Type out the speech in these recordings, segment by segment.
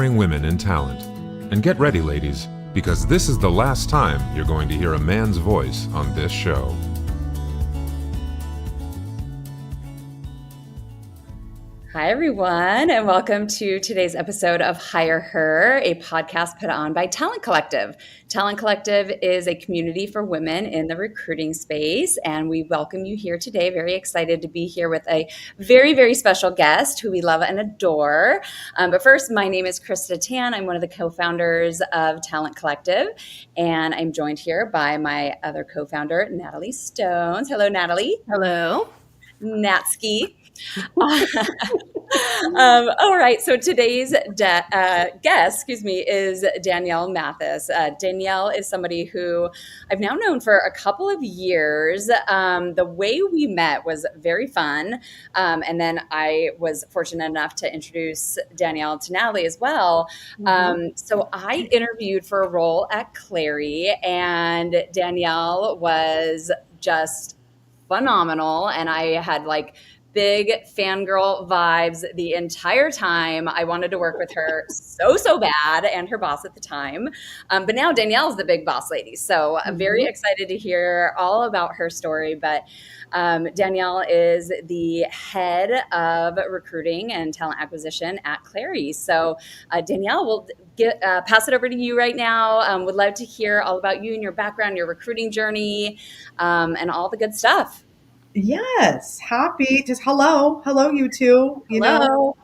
Empowering Women in Talent. And get ready, ladies, because this is the last time you're going to hear a man's voice on this show. Hi, everyone, and welcome to today's episode of HigherHer, a podcast put on by Talent Collective. Talent Collective is a community for women in the recruiting space, and we welcome you here today. Very excited to be here with a very, very special guest who we love and adore. But first, my name is Krista Tan. I'm one of the co-founders of Talent Collective, and I'm joined here by my other co-founder, Natalie Stones. Hello, Natalie. Hello. Natsky. All right. So today's guest, is Danielle Mathis. Danielle is somebody who I've now known for a couple of years. The way we met was very fun. And then I was fortunate enough to introduce Danielle to Natalie as well. So I interviewed for a role at Clary, and Danielle was just phenomenal. And I had big fangirl vibes the entire time. I wanted to work with her so bad, and her boss at the time. But now Danielle's the big boss lady. So I'm very excited to hear all about her story. But Danielle is the head of recruiting and talent acquisition at Clary. So Danielle, we'll pass it over to you right now. Would love to hear all about you and your background, your recruiting journey, and all the good stuff. Yes, happy. Just hello, you two. You Hello. know,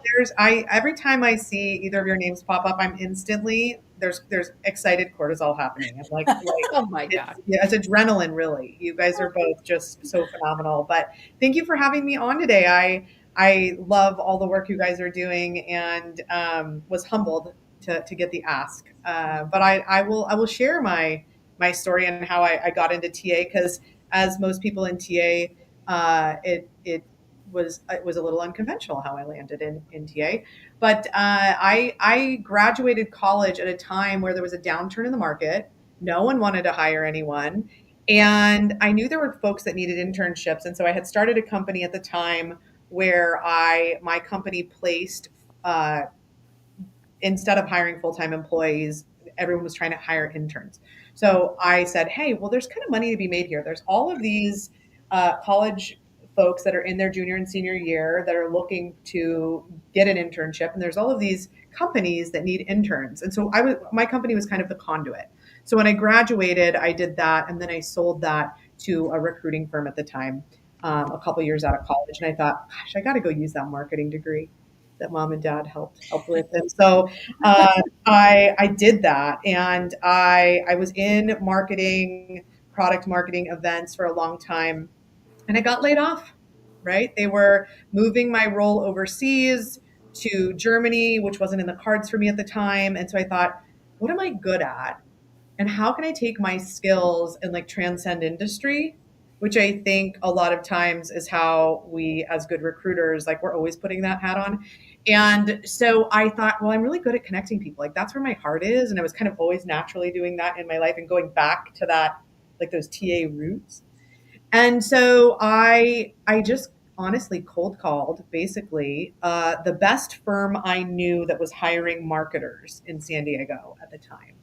every time I see either of your names pop up, I'm instantly there's excited cortisol happening. I'm like oh my God. It's adrenaline, really. You guys are both just so phenomenal. But thank you for having me on today. I love all the work you guys are doing, and was humbled to get the ask. But I will share my story and how I got into TA, because as most people in TA, it was a little unconventional how I landed in TA. But I graduated college at a time where there was a downturn in the market. No one wanted to hire anyone. And I knew there were folks that needed internships. And so I had started a company at the time where my company placed, instead of hiring full-time employees, everyone was trying to hire interns. So I said, hey, well, there's kind of money to be made here. There's all of these college folks that are in their junior and senior year that are looking to get an internship. And there's all of these companies that need interns. And so my company was kind of the conduit. So when I graduated, I did that. And then I sold that to a recruiting firm at the time, a couple of years out of college. And I thought, gosh, I got to go use that marketing degree that mom and dad helped with. And so I did that. And I was in marketing, product marketing events for a long time. And I got laid off, right? They were moving my role overseas to Germany, which wasn't in the cards for me at the time. And so I thought, what am I good at? And how can I take my skills and transcend industry? Which I think a lot of times is how we, as good recruiters, we're always putting that hat on. And so I thought, well, I'm really good at connecting people. That's where my heart is. And I was kind of always naturally doing that in my life and going back to that, those TA roots. And so I just honestly cold called basically the best firm I knew that was hiring marketers in San Diego at the time.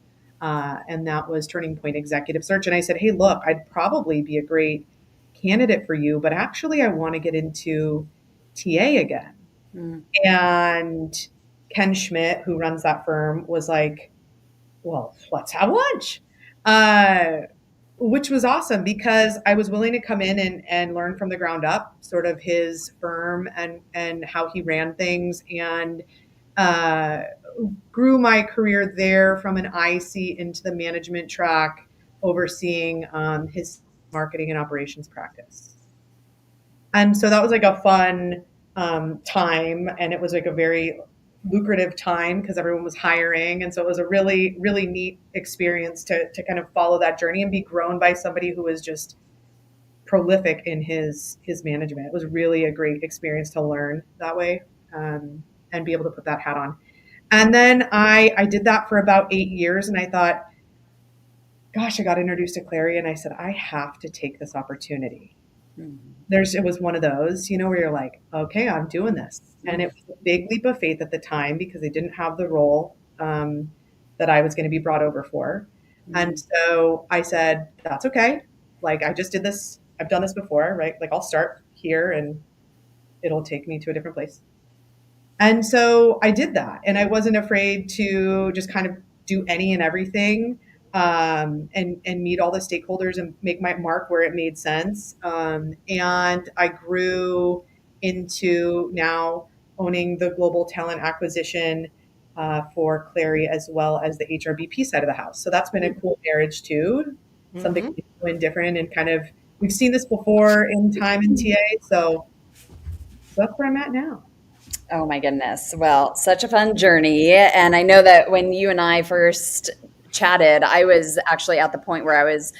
And that was Turning Point Executive Search. And I said, hey, look, I'd probably be a great candidate for you, but actually I want to get into TA again. And Ken Schmidt, who runs that firm, was like, well, let's have lunch. Which was awesome because I was willing to come in and learn from the ground up, sort of his firm and how he ran things, and grew my career there from an IC into the management track, overseeing his marketing and operations practice. And so that was a fun time, and it was a very lucrative time because everyone was hiring. And so it was a really, really neat experience to kind of follow that journey and be grown by somebody who was just prolific in his management. It was really a great experience to learn that way and be able to put that hat on. And then I did that for about 8 years, and I thought, gosh, I got introduced to Clary, and I said, I have to take this opportunity. It was one of those, where you're like, okay, I'm doing this. And it was a big leap of faith at the time because they didn't have the role that I was going to be brought over for. And so I said, that's okay. Like, I just did this. I've done this before, right? Like, I'll start here and it'll take me to a different place. And so I did that. And I wasn't afraid to just kind of do any and everything, and meet all the stakeholders and make my mark where it made sense. And I grew into now owning the global talent acquisition for Clary, as well as the HRBP side of the house. So that's been a cool marriage too, something new and different, and kind of, we've seen this before in time in TA. So that's where I'm at now. Oh my goodness. Well, such a fun journey. And I know that when you and I first chatted, I was actually at the point where I was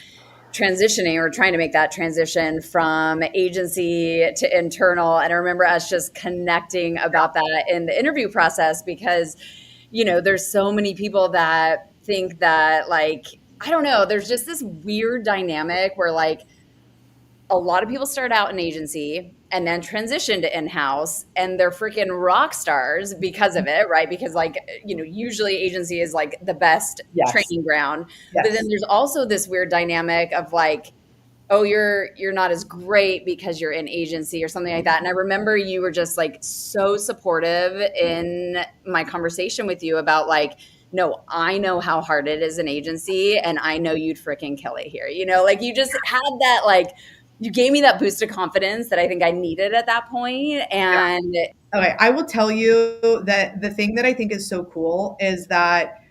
transitioning or trying to make that transition from agency to internal. And I remember us just connecting about that in the interview process because, there's so many people that think that, like, I don't know, there's just this weird dynamic where, like, a lot of people start out in agency and then transition to in-house, and they're freaking rock stars because of it, right? Because, like, usually agency is like the best training ground. Yes. But then there's also this weird dynamic of, like, oh, you're not as great because you're in agency or something like that. And I remember you were just, like, so supportive in my conversation with you about, like, no, I know how hard it is in agency, and I know you'd freaking kill it here. Like, you just had that, like, you gave me that boost of confidence that I think I needed at that point. And okay, I will tell you that the thing that I think is so cool is that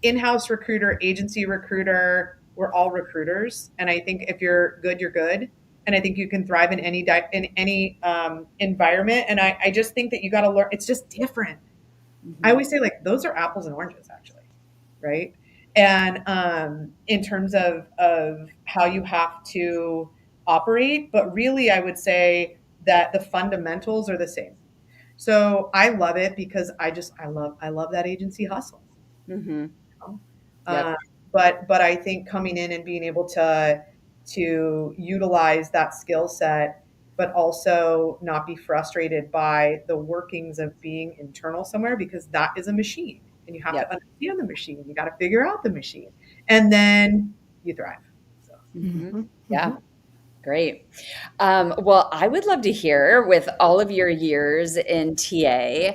in-house recruiter, agency recruiter, we're all recruiters. And I think if you're good, you're good. And I think you can thrive in any environment. And I just think that you got to learn. It's just different. I always say, like, those are apples and oranges, actually, right? And in terms of how you have to operate, but really I would say that the fundamentals are the same. So I love it because I love that agency hustle. mm-hmm. Yep. But I think coming in and being able to utilize that skill set, but also not be frustrated by the workings of being internal somewhere, because that is a machine. And you have to understand the machine. You got to figure out the machine, and then you thrive. So. Yeah, great. Well, I would love to hear, with all of your years in TA,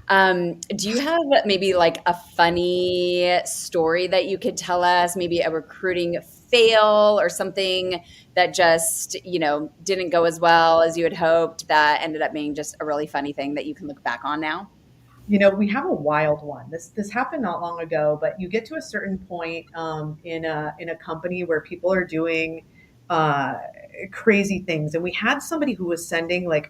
do you have maybe like a funny story that you could tell us? Maybe a recruiting fail or something that just, didn't go as well as you had hoped, that ended up being just a really funny thing that you can look back on now? We have a wild one. This happened not long ago, but you get to a certain point in a company where people are doing crazy things, and we had somebody who was sending, like,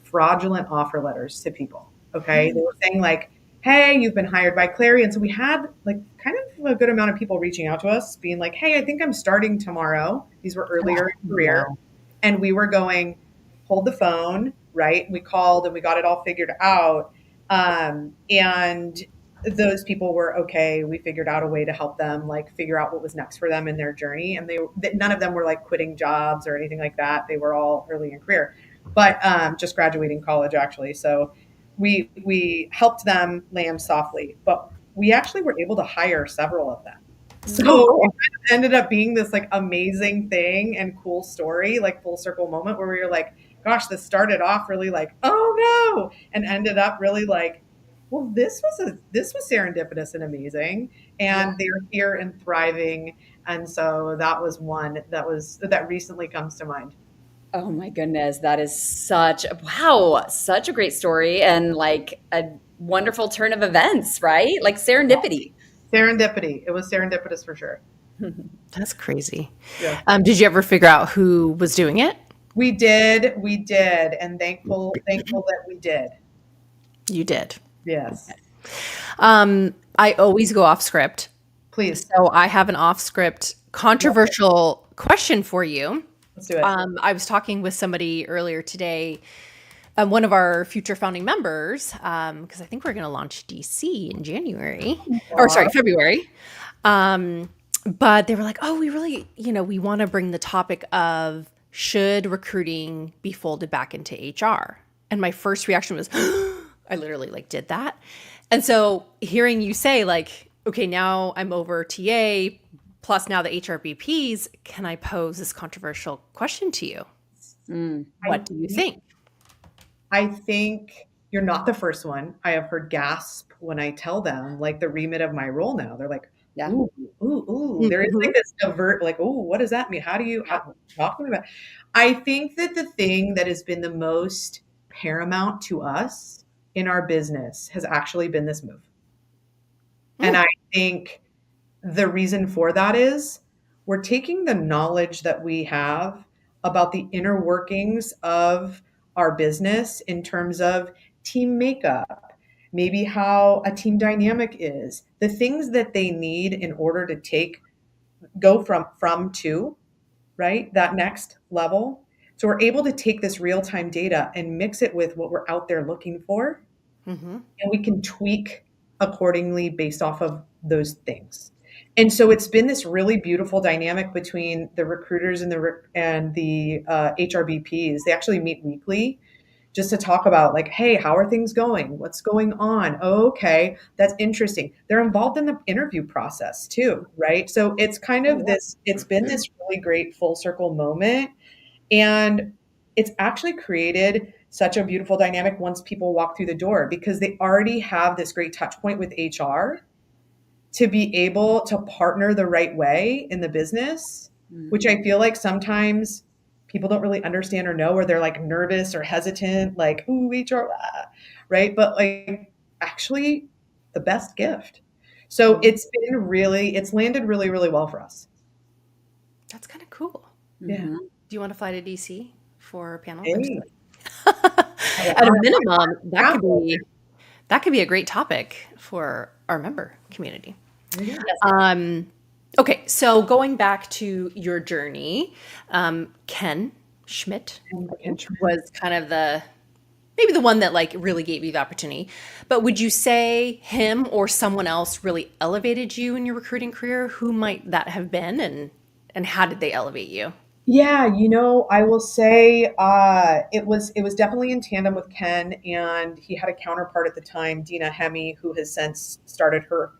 fraudulent offer letters to people. Okay, they were saying, like, "Hey, you've been hired by Clary," and so we had, like, kind of a good amount of people reaching out to us, being like, "Hey, I think I'm starting tomorrow." These were earlier in career, and we were going, "Hold the phone," right? We called and we got it all figured out. And those people were okay. We figured out a way to help them, like, figure out what was next for them in their journey. And none of them were, like, quitting jobs or anything like that. They were all early in career, but just graduating college, actually. So we helped them land softly, but we actually were able to hire several of them. So it ended up being this, like, amazing thing and cool story, like, full circle moment where we were like, gosh, this started off really like, oh no, and ended up really like, well, this was serendipitous and amazing, and they're here and thriving. And so that was one that recently comes to mind. Oh my goodness, that is such a great story, and, like, a wonderful turn of events, right? Like serendipity. Serendipity. It was serendipitous for sure. That's crazy. Yeah. Did you ever figure out who was doing it? We did, and thankful that we did. You did. Yes. I always go off script. Please. So I have an off script controversial question for you. Let's do it. I was talking with somebody earlier today, one of our future founding members, because I think we're going to launch DC in February. But they were like, oh, we really, we want to bring the topic of, should recruiting be folded back into HR? And my first reaction was, I literally, like, did that. And so hearing you say like, okay, now I'm over TA plus now the HRBPs, can I pose this controversial question to you? What do you think? I think you're not the first one. I have heard gasp when I tell them like the remit of my role now. They're like, Yeah. ooh, ooh, ooh. There is like this avert, like, ooh, what does that mean? How talk to me about? I think that the thing that has been the most paramount to us in our business has actually been this move. And I think the reason for that is we're taking the knowledge that we have about the inner workings of our business in terms of team makeup, maybe how a team dynamic is, the things that they need in order to go from to, right? That next level. So we're able to take this real-time data and mix it with what we're out there looking for, and we can tweak accordingly based off of those things. And so it's been this really beautiful dynamic between the recruiters and the HRBPs. They actually meet weekly just to talk about like, hey, how are things going? What's going on? Oh, okay, that's interesting. They're involved in the interview process too, right? So it's kind of this. It's been this really great full circle moment, and it's actually created such a beautiful dynamic once people walk through the door because they already have this great touch point with HR to be able to partner the right way in the business, which I feel like sometimes people don't really understand or know, or they're like nervous or hesitant, like, ooh, HR, right? But like actually the best gift. So it's landed really, really well for us. That's kind of cool. Yeah. Do you want to fly to DC for a panel? Hey. At a minimum, that could be a great topic for our member community. Okay, so going back to your journey, Ken Schmidt was kind of maybe the one that like really gave you the opportunity. But would you say him or someone else really elevated you in your recruiting career? Who might that have been, and how did they elevate you? Yeah, I will say it was definitely in tandem with Ken, and he had a counterpart at the time, Dina Hemme, who has since started her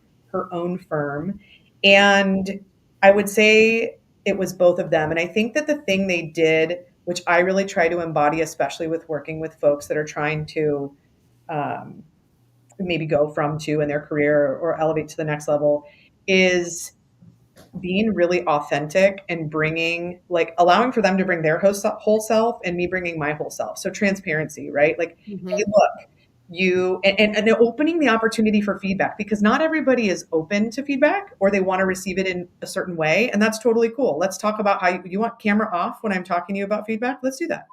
own firm. And I would say it was both of them. And I think that the thing they did, which I really try to embody, especially with working with folks that are trying to maybe go from to in their career or elevate to the next level, is being really authentic and allowing for them to bring their whole self and me bringing my whole self. So transparency, right? Like, hey, look, and opening the opportunity for feedback, because not everybody is open to feedback or they want to receive it in a certain way. And that's totally cool. Let's talk about how you want camera off when I'm talking to you about feedback. Let's do that.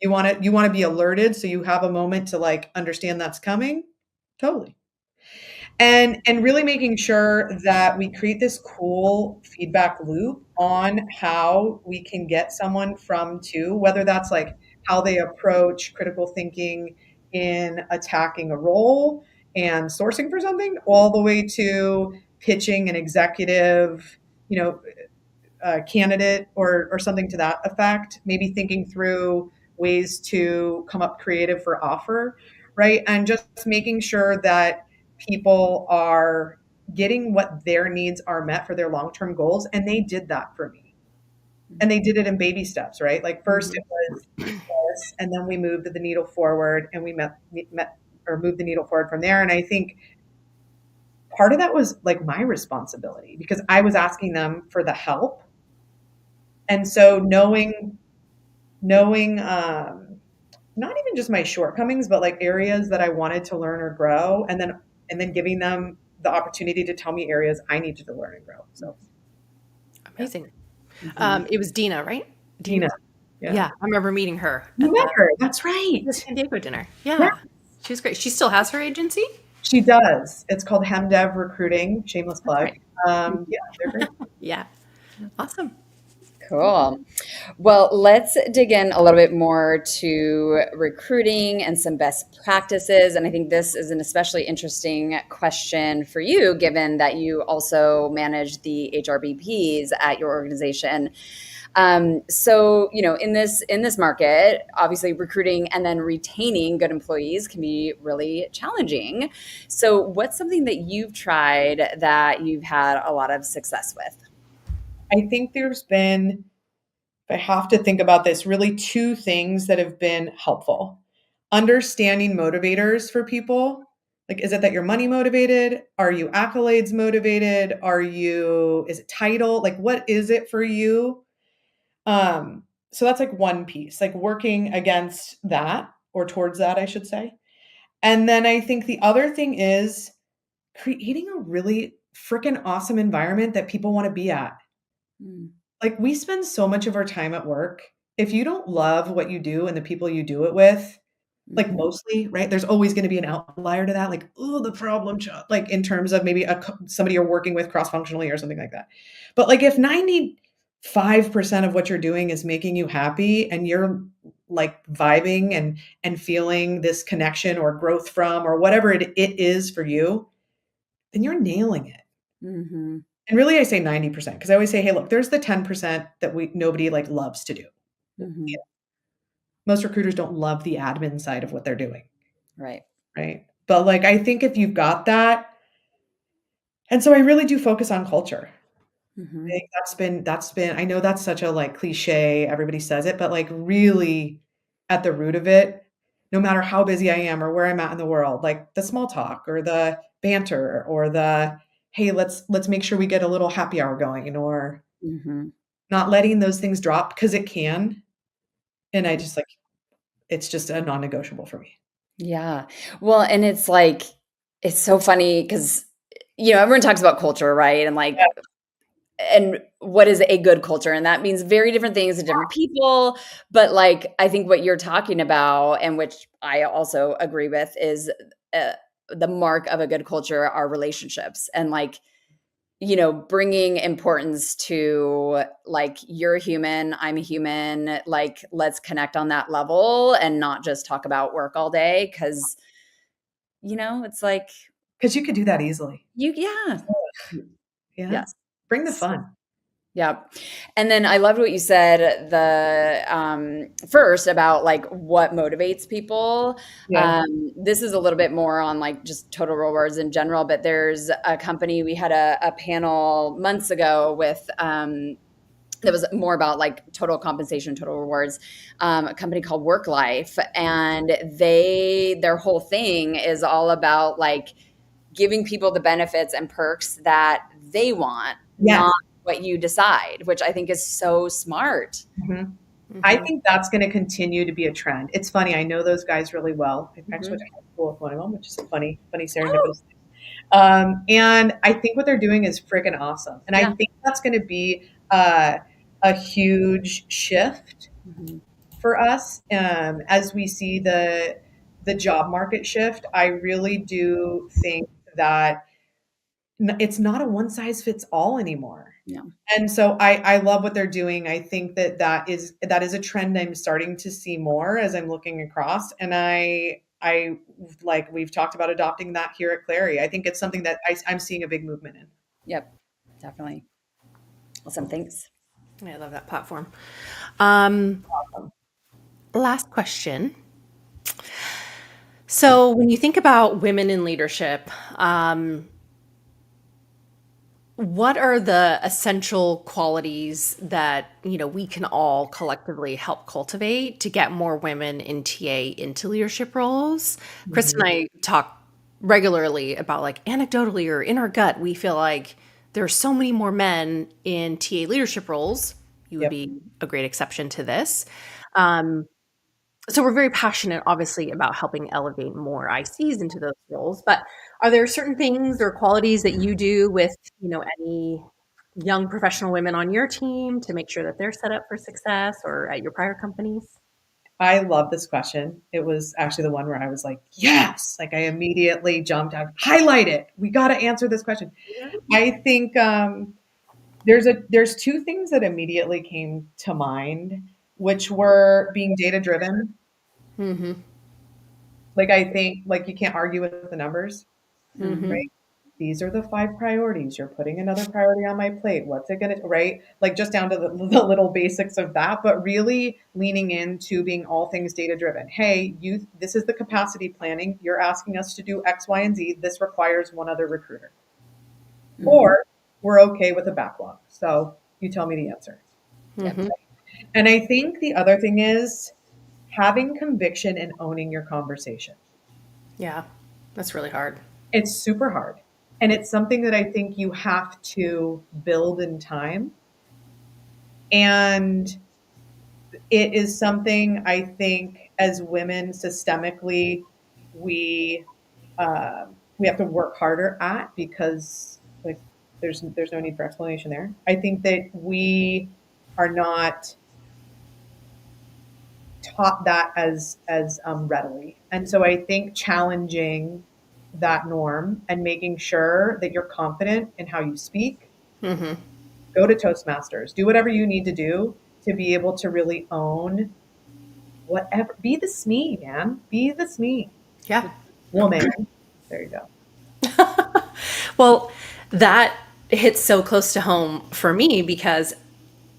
You want to be alerted so you have a moment to like understand that's coming. Totally. And really making sure that we create this cool feedback loop on how we can get someone from to, whether that's like how they approach critical thinking in attacking a role and sourcing for something, all the way to pitching an executive, candidate or something to that effect, maybe thinking through ways to come up creative for offer, right? And just making sure that people are getting what their needs are met for their long-term goals. And they did that for me. And they did it in baby steps, right? Like first it was this, and then we moved the needle forward and we moved the needle forward from there. And I think part of that was like my responsibility because I was asking them for the help. And so knowing not even just my shortcomings, but like areas that I wanted to learn or grow, and then giving them the opportunity to tell me areas I needed to learn and grow. So amazing. It was Dina, right? Dina. Yeah, I remember meeting her. You met her. That's right. The San Diego dinner. Yeah. She was great. She still has her agency? She does. It's called HemDev Recruiting. Shameless plug. Right. Yeah, they're great. Yeah. Awesome. Cool. Well, let's dig in a little bit more to recruiting and some best practices. And I think this is an especially interesting question for you, given that you also manage the HRBPs at your organization. So, in this market, obviously recruiting and then retaining good employees can be really challenging. So, what's something that you've tried that you've had a lot of success with? I think there's been, if I have to think about this, really two things that have been helpful. Understanding motivators for people. Like, is it that you're money motivated? Are you accolades motivated? Is it title? Like, what is it for you? So that's like one piece, like working against that or towards that, I should say. And then I think the other thing is creating a really freaking awesome environment that people want to be at. Mm. Like, we spend so much of our time at work. If you don't love what you do and the people you do it with, like Mhm. mostly, right? There's always going to be an outlier to that, like, oh, the problem child, like in terms of maybe somebody you're working with cross-functionally or something like that. But like if 95% of what you're doing is making you happy and you're like vibing and feeling this connection or growth from or whatever it is for you, then you're nailing it. Mhm. And really, I say 90% because I always say, hey, look, there's the 10% that nobody like loves to do. Mhm. Most recruiters don't love the admin side of what they're doing, Right. right? But like, I think if you've got that, and so I really do focus on culture. I Mhm. think that's been, I know that's such a like cliche, everybody says it, but like really at the root of it, no matter how busy I am or where I'm at in the world, like the small talk or the banter or the, hey, let's make sure we get a little happy hour going, or Mhm. not letting those things drop because it can. And I just like, it's just a non-negotiable for me. Yeah. Well, and it's like it's so funny because everyone talks about culture, right? And Yeah. what is a good culture? And that means very different things to different people. But like, I think what you're talking about, and which I also agree with, is uh, the mark of a good culture are relationships and like, bringing importance to like, you're human, I'm a human, like, let's connect on that level and not just talk about work all day. Cause, it's like, Because you could do that easily. yeah, Yeah. yes. Bring the fun. Yeah. And then I loved what you said first about like what motivates people. Yeah. This is a little bit more on like just total rewards in general, but there's a company, we had a panel months ago with that was more about like total compensation, total rewards, a company called Work Life. And their whole thing is all about like giving people the benefits and perks that they want, Yes. not what you decide, which I think is so smart. Mhm. I Mhm. think that's gonna continue to be a trend. It's funny, I know those guys really well. I actually went Mhm. to high school with one of them, which is a funny Oh, serendipitous thing. And I think what they're doing is freaking awesome. And I yeah. think that's gonna be a huge shift Mhm. for us, as we see the job market shift. I really do think that it's not a one size fits all anymore. Yeah. And so I love what they're doing. I think that is a trend I'm starting to see more as I'm looking across. And I like, we've talked about adopting that here at Clary. I think it's something that I'm seeing a big movement in. Yep. Definitely. Awesome. Thanks. Yeah, I love that platform. Um, Last question. So, when you think about women in leadership, what are the essential qualities that we can all collectively help cultivate to get more women in TA into leadership roles? Chris and Mhm. I talk regularly about, like, anecdotally or in our gut, we feel like there are so many more men in TA leadership roles. You would Yep. be a great exception to this. Um, so we're very passionate, obviously, about helping elevate more ICs into those roles. But are there certain things or qualities that you do with, any young professional women on your team to make sure that they're set up for success or at your prior companies? I love this question. It was actually the one where I was like, yes, like I immediately jumped out, highlight it. We got to answer this question. I think there's two things that immediately came to mind, which were being data driven. Mm-hmm. Like, I think like you can't argue with the numbers, Mm-hmm. right? these are the 5 priorities. You're putting another priority on my plate. What's it going to, right? Like just down to the little basics of that, but really leaning into being all things data driven. Hey, this is the capacity planning. You're asking us to do X, Y, and Z. This requires one other recruiter. Or we're okay with a backlog. So you tell me the answer. And I think the other thing is having conviction and owning your conversation. Yeah, that's really hard. It's super hard. And it's something that I think you have to build in time. And it is something I think as women systemically, we have to work harder at, because like there's no need for explanation there. I think that we are not taught that as readily. And so I think challenging that norm and making sure that you're confident in how you speak, go to Toastmasters, do whatever you need to do to be able to really own whatever, be the SME, man, be the SME. Yeah. Woman. There you go. Well, that hits so close to home for me, because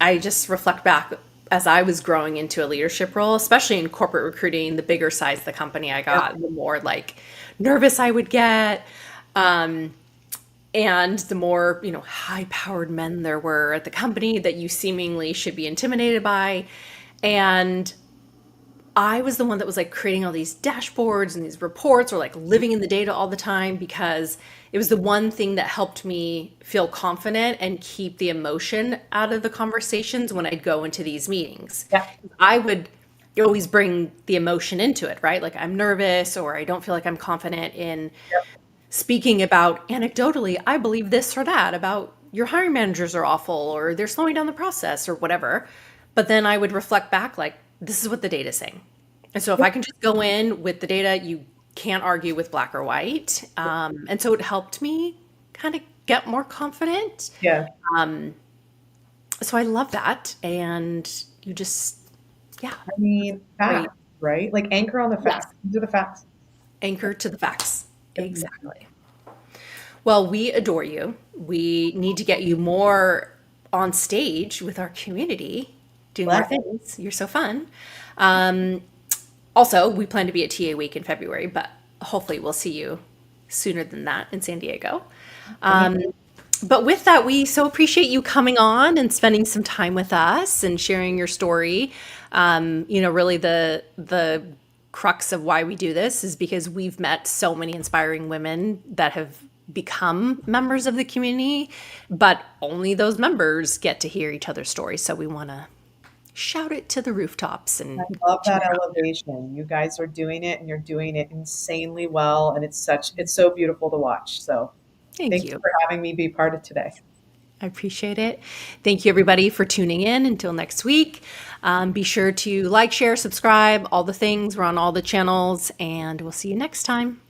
I just reflect back as I was growing into a leadership role, especially in corporate recruiting. The bigger size the company I got, the more like nervous I would get. And the more, high-powered men there were at the company that you seemingly should be intimidated by. And I was the one that was like creating all these dashboards and these reports, or like living in the data all the time, because it was the one thing that helped me feel confident and keep the emotion out of the conversations when I'd go into these meetings. Yeah. I would always bring the emotion into it, right? Like I'm nervous, or I don't feel like I'm confident in speaking about anecdotally, I believe this or that about your hiring managers are awful, or they're slowing down the process, or whatever. But then I would reflect back, like, this is what the data is saying. And so if I can just go in with the data, you can't argue with black or white. And so it helped me kind of get more confident. Yeah. So I love that. And you just, I mean, facts, right? Like anchor on the facts. Yes. These are the facts. Anchor to the facts. Exactly. Well, we adore you. We need to get you more on stage with our community, doing more things. You're so fun. Also, we plan to be at TA Week in February, but hopefully we'll see you sooner than that in San Diego. But with that, we so appreciate you coming on and spending some time with us and sharing your story. Really the crux of why we do this is because we've met so many inspiring women that have become members of the community, but only those members get to hear each other's stories. So we want to shout it to the rooftops. And I love that elevation. You guys are doing it, and you're doing it insanely well. And it's so beautiful to watch. So thank you for having me be part of today. I appreciate it. Thank you, everybody, for tuning in. Until next week, be sure to like, share, subscribe, all the things. We're on all the channels, and we'll see you next time.